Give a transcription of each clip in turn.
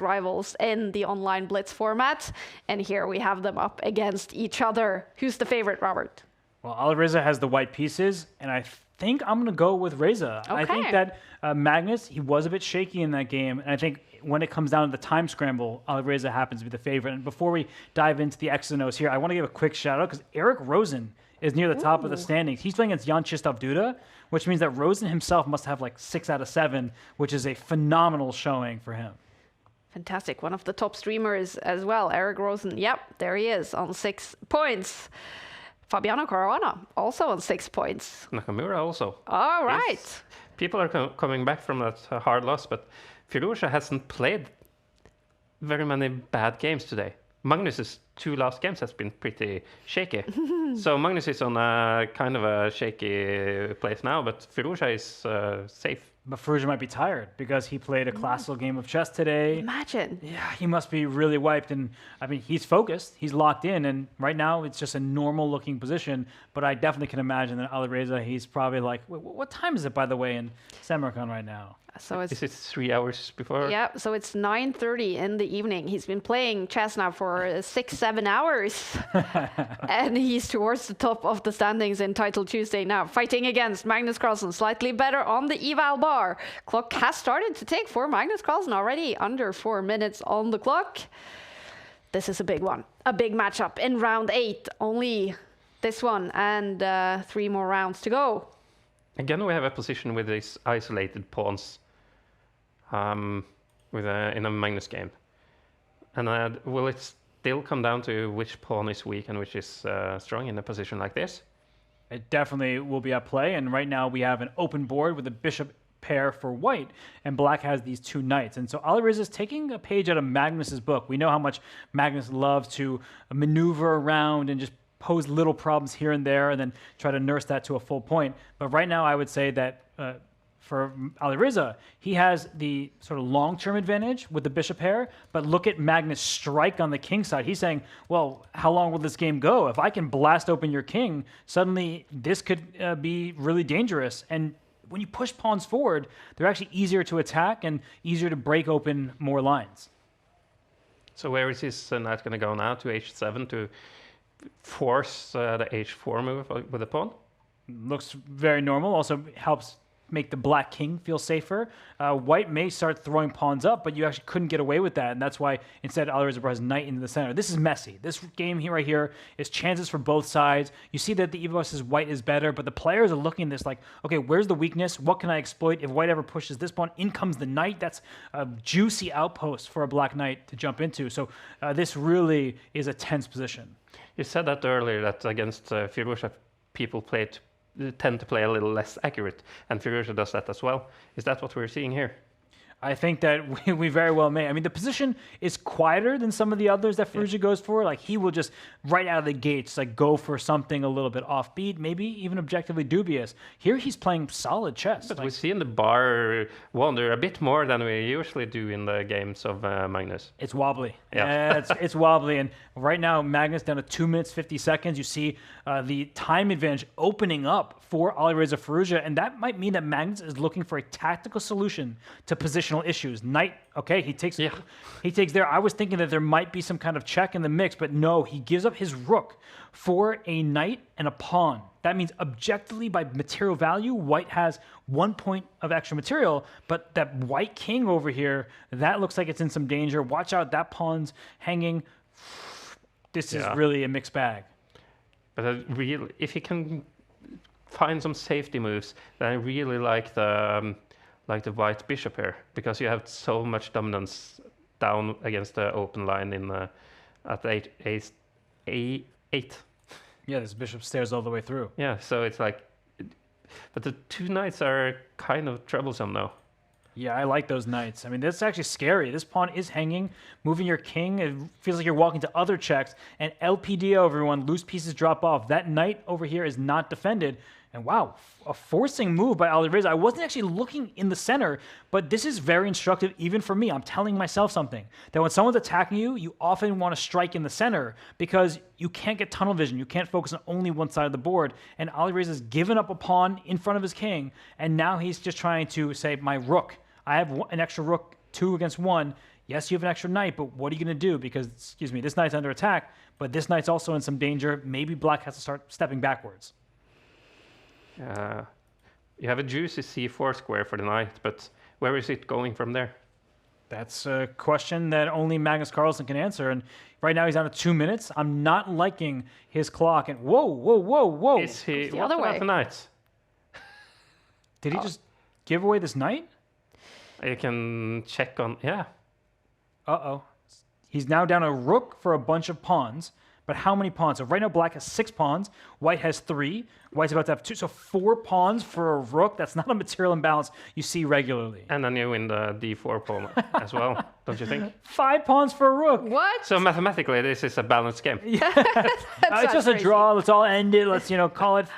rivals in the online blitz format, and here we have them up against each other. Who's the favorite, Robert? Well, Alireza has the white pieces, and I think I'm going to go with Reza. Okay. I think that Magnus, he was a bit shaky in that game, and I think when it comes down to the time scramble, Alireza happens to be the favorite. And before we dive into the X's and O's here, I want to give a quick shout out because Eric Rosen is near the top of the standings. He's playing against Jan Krzysztof Duda, which means that Rosen himself must have like 6 out of 7, which is a phenomenal showing for him. Fantastic. One of the top streamers as well, Eric Rosen. Yep, there he is on 6 points. Fabiano Caruana also on 6 points. Nakamura also. All right. People are coming back from that hard loss, but Firouzja hasn't played very many bad games today. Magnus's 2 last games has been pretty shaky. So Magnus is on a kind of a shaky place now, but Firouzja is safe. But Firouzja might be tired because he played a classical game of chess today. Imagine. Yeah, he must be really wiped. And I mean, he's focused, he's locked in. And right now it's just a normal looking position. But I definitely can imagine that Alireza, he's probably like, what time is it, by the way, in Samarkand right now? So it's, is it 3 hours before? Yeah, so it's 9:30 in the evening. He's been playing chess now for 6-7 hours. And he's towards the top of the standings in Title Tuesday now, fighting against Magnus Carlsen, slightly better on the eval bar. Clock has started to tick for Magnus Carlsen already, under 4 minutes on the clock. This is a big one, a big matchup in round 8. Only this one and 3 more rounds to go. Again, we have a position with these isolated pawns in a Magnus game. And will it still come down to which pawn is weak and which is strong in a position like this? It definitely will be at play. And right now we have an open board with a bishop pair for white, and black has these 2 knights. And so Alireza is taking a page out of Magnus's book. We know how much Magnus loves to maneuver around and just pose little problems here and there and then try to nurse that to a full point. But right now I would say that for Alireza, he has the sort of long-term advantage with the bishop pair, but look at Magnus' strike on the king side. He's saying, well, how long will this game go? If I can blast open your king, suddenly this could be really dangerous. And when you push pawns forward, they're actually easier to attack and easier to break open more lines. So where is his knight going to go now? To h7 to force the h4 move with the pawn? Looks very normal. Also helps make the black king feel safer. White may start throwing pawns up, but you actually couldn't get away with that, and that's why instead Alireza brought his knight into the center. This is messy. This game here right here is chances for both sides. You see that the EVO versus white is better, but the players are looking at this like, okay, where's the weakness? What can I exploit? If white ever pushes this pawn, in comes the knight. That's a juicy outpost for a black knight to jump into. So this really is a tense position. You said that earlier, that against Firouzja, people tend to play a little less accurate, and Firouzja does that as well. Is that what we're seeing here? I think that we very well may. I mean, the position is quieter than some of the others that Firouzja goes for. Like, he will just, right out of the gates, like, go for something a little bit offbeat, maybe even objectively dubious. Here, he's playing solid chess. But we see in the bar wander a bit more than we usually do in the games of Magnus. It's wobbly. Yeah. It's wobbly. And right now, Magnus down to 2 minutes, 50 seconds. You see the time advantage opening up for Alireza Firouzja, and that might mean that Magnus is looking for a tactical solution to positional issues. Knight, okay, he takes there. I was thinking that there might be some kind of check in the mix, but no, he gives up his rook for a knight and a pawn. That means objectively by material value, white has 1 point of extra material, but that white king over here, that looks like it's in some danger. Watch out, that pawn's hanging. This is really a mixed bag. But if he can find some safety moves, then I really like the white bishop here, because you have so much dominance down against the open line in at A8. Yeah, this bishop stares all the way through. Yeah, so it's like, but the 2 knights are kind of troublesome now. Yeah, I like those knights. I mean, that's actually scary. This pawn is hanging, moving your king. It feels like you're walking to other checks. And LPDO, everyone, loose pieces drop off. That knight over here is not defended. And wow, a forcing move by Alireza. I wasn't actually looking in the center, but this is very instructive even for me. I'm telling myself something, that when someone's attacking you, you often want to strike in the center because you can't get tunnel vision. You can't focus on only one side of the board. And Alireza's given up a pawn in front of his king, and now he's just trying to say, my rook. I have an extra rook, 2 against 1. Yes, you have an extra knight, but what are you going to do? Because, excuse me, this knight's under attack, but this knight's also in some danger. Maybe black has to start stepping backwards. You have a juicy c4 square for the knight, but where is it going from there? That's a question that only Magnus Carlsen can answer. And right now he's down to 2 minutes. I'm not liking his clock. And whoa. Is he... the What other about way. the knights? Did he just give away this knight? You can check on... Yeah. Uh-oh. He's now down a rook for a bunch of pawns. But how many pawns? So right now black has 6 pawns. White has 3. White's about to have 2. So 4 pawns for a rook. That's not a material imbalance you see regularly. And then you win the d4 pawn as well, don't you think? 5 pawns for a rook. What? So mathematically, this is a balanced game. It's just a draw. Let's all end it. Let's, call it,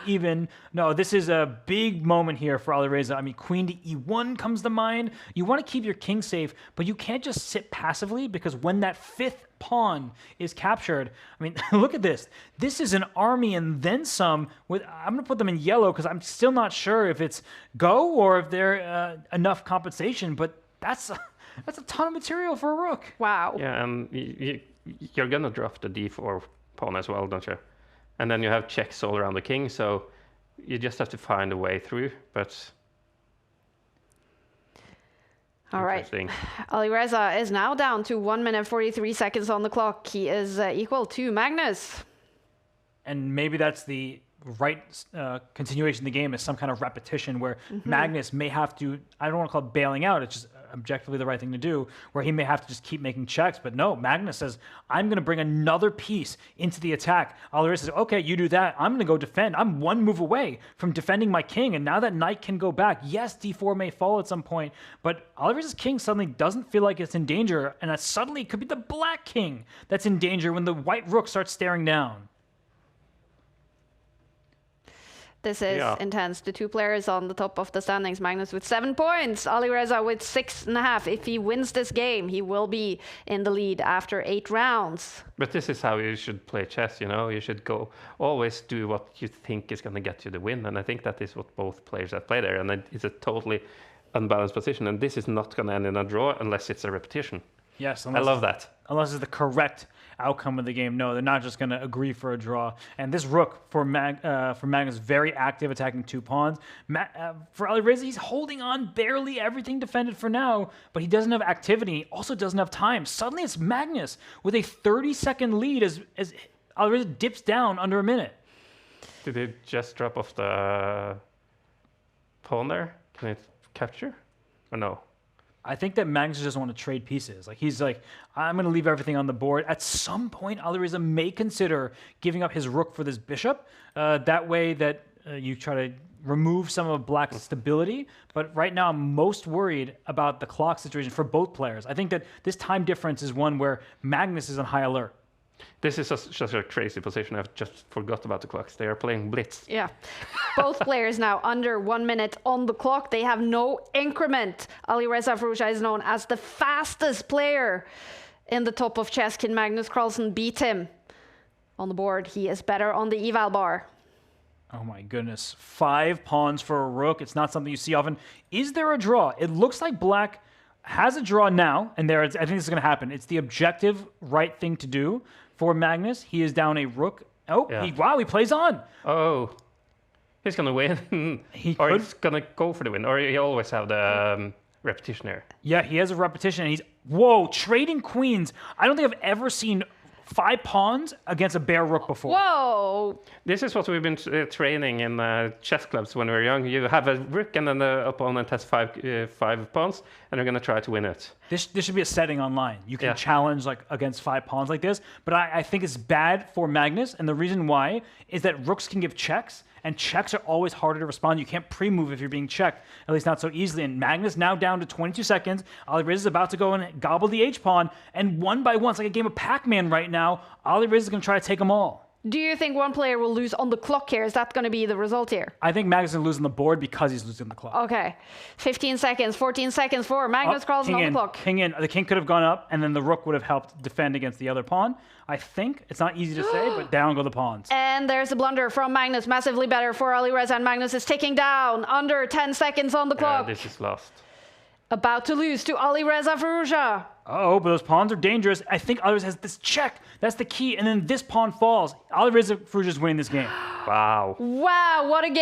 even. No, this is a big moment here for Alireza. I mean, queen to e1 comes to mind. You want to keep your king safe, but you can't just sit passively because when that 5th pawn is captured, I mean, look at this. This is an army and then some. I'm going to put them in yellow because I'm still not sure if it's go or if they're enough compensation, but that's a ton of material for a rook. Wow. Yeah, and you're going to drop the d4 pawn as well, don't you? And then you have checks all around the king, so you just have to find a way through, but... All right. Interesting. Alireza is now down to 1 minute 43 seconds on the clock. He is equal to Magnus. And maybe that's the right continuation of the game, is some kind of repetition where Magnus may have to, I don't want to call it bailing out, it's just objectively the right thing to do, where he may have to just keep making checks. But no, Magnus says, I'm going to bring another piece into the attack. Alireza says, okay, you do that. I'm going to go defend. I'm 1 move away from defending my king. And now that knight can go back. Yes, d4 may fall at some point, but Alireza's king suddenly doesn't feel like it's in danger. And that suddenly it could be the black king that's in danger when the white rook starts staring down. This is intense. The 2 players on the top of the standings. Magnus with 7 points. Alireza with 6.5. If he wins this game, he will be in the lead after 8 rounds. But this is how you should play chess, You should always do what you think is going to get you the win. And I think that is what both players have played there. And it's a totally unbalanced position. And this is not going to end in a draw unless it's a repetition. Yes, I love that. Unless it's the correct outcome of the game. No, they're not just going to agree for a draw. And this rook for Magnus, very active, attacking 2 pawns. For Alireza, he's holding on barely, everything defended for now, but he doesn't have activity. He also doesn't have time. Suddenly it's Magnus with a 30-second lead as Alireza dips down under a minute. Did he just drop off the pawn there? Can it capture? Or no? I think that Magnus doesn't want to trade pieces. He's like, I'm going to leave everything on the board. At some point, Alireza may consider giving up his rook for this bishop. That way that you try to remove some of black's stability. But right now, I'm most worried about the clock situation for both players. I think that this time difference is one where Magnus is on high alert. This is just a crazy position. I've just forgot about the clocks. They are playing blitz. Yeah. Both players now under 1 minute on the clock. They have no increment. Alireza Firouzja is known as the fastest player in the top of chess. Can Magnus Carlsen beat him? On the board, he is better on the eval bar. Oh my goodness. 5 pawns for a rook. It's not something you see often. Is there a draw? It looks like black has a draw now, and I think this is going to happen. It's the objective right thing to do for Magnus. He is down a rook. Oh, yeah. He plays on. Oh, he's going to win. He's going to go for the win. Or he always have the repetition here. Yeah, he has a repetition, and he's, trading queens. I don't think I've ever seen 5 pawns against a bare rook before. Whoa! This is what we've been training in chess clubs when we were young. You have a rook and then the opponent has 5 pawns and you're going to try to win it. This should be a setting online. You can challenge against 5 pawns like this, but I think it's bad for Magnus, and the reason why is that rooks can give checks, and checks are always harder to respond. You can't pre-move if you're being checked, at least not so easily. And Magnus now down to 22 seconds. Alireza is about to go and gobble the H-pawn, and one by one, it's like a game of Pac-Man right now. Alireza is going to try to take them all. Do you think one player will lose on the clock here? Is that going to be the result here? I think Magnus is going to lose on the board because he's losing the clock. Okay. 15 seconds, 14 seconds for Magnus Carlsen on the clock. King in. The king could have gone up, and then the rook would have helped defend against the other pawn. I think. It's not easy to say, but down go the pawns. And there's a blunder from Magnus. Massively better for Alireza, and Magnus is ticking down. Under 10 seconds on the clock. This is lost. About to lose to Alireza Firouzja. Oh, but those pawns are dangerous. I think Alireza has this check. That's the key. And then this pawn falls. Alireza Firouzja is winning this game. Wow. Wow, what a game.